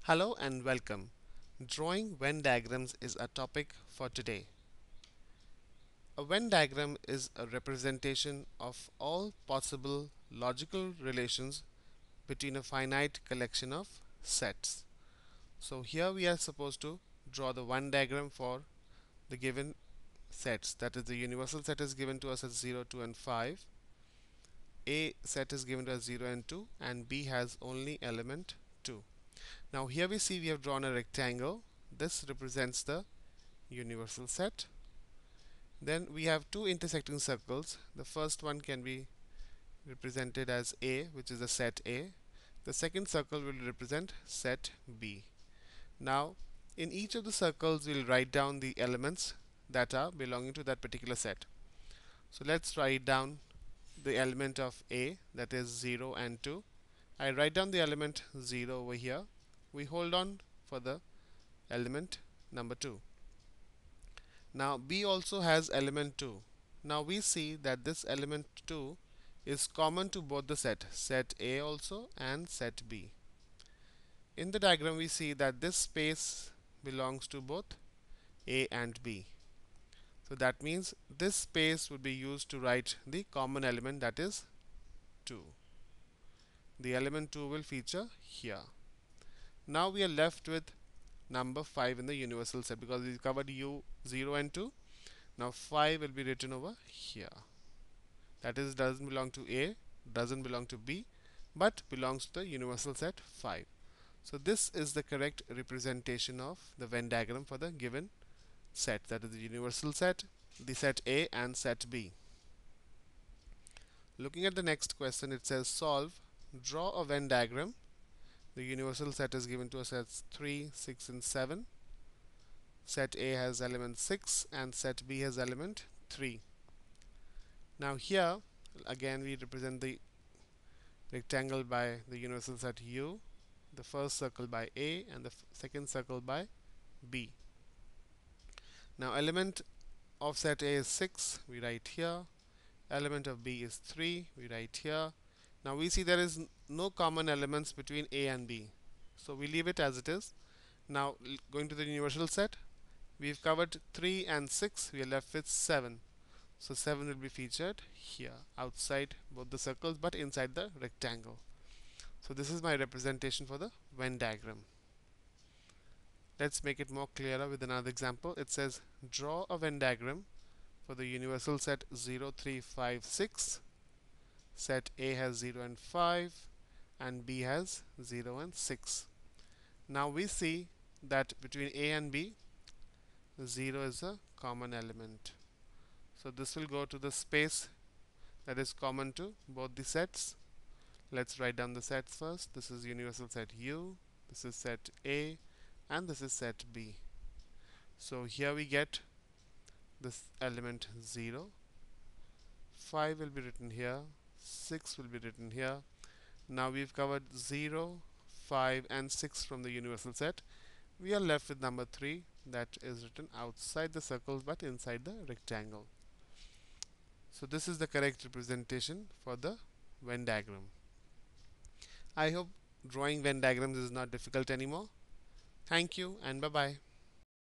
Hello and welcome. Drawing Venn diagrams is a topic for today. A Venn diagram is a representation of all possible logical relations between a finite collection of sets. So here we are supposed to draw the Venn diagram for the given sets. That is, the universal set is given to us as 0, 2 and 5. A set is given to us 0 and 2, and B has only element 2. Now here we see we have drawn a rectangle. This represents the universal set. Then we have two intersecting circles. The first one can be represented as A, which is the set A. The second circle will represent set B. Now in each of the circles we'll write down the elements that are belonging to that particular set. So let's write down the element of A, that is 0 and 2. I write down the element 0 over here. We hold on for the element number 2. Now B also has element 2. Now we see that this element 2 is common to both the set A also and set B. In the diagram we see that this space belongs to both A and B. So that means this space would be used to write the common element, that is 2. The element 2 will feature here. Now we are left with number 5 in the universal set because we covered U 0 and 2. Now 5 will be written over here. That is, doesn't belong to A, doesn't belong to B, but belongs to the universal set 5. So this is the correct representation of the Venn diagram for the given set, that is the universal set, the set A and set B. Looking at the next question, it says solve, draw a Venn diagram. The universal set is given to us as 3, 6 and 7. Set A has element 6 and set B has element 3. Now here again we represent the rectangle by the universal set U, the first circle by A and the second circle by B. Now element of set A is 6, we write here. Element of B is 3, we write here. Now we see there is no common elements between A and B, so we leave it as it is. Now going to the universal set, we've covered 3 and 6, we are left with 7. So 7 will be featured here outside both the circles but inside the rectangle. So this is my representation for the Venn diagram. Let's make it more clearer with another example. It says draw a Venn diagram for the universal set 0, 3, 5, 6. Set A has 0 and 5 and B has 0 and 6. Now we see that between A and B, 0 is a common element. So this will go to the space that is common to both the sets. Let's write down the sets first. This is universal set U, this is set A, and this is set B. So here we get this element 0. 5 will be written here, 6 will be written here. Now we've covered 0, 5 and 6 from the universal set. We are left with number 3, that is written outside the circles but inside the rectangle. So this is the correct representation for the Venn diagram. I hope drawing Venn diagrams is not difficult anymore. Thank you and bye bye.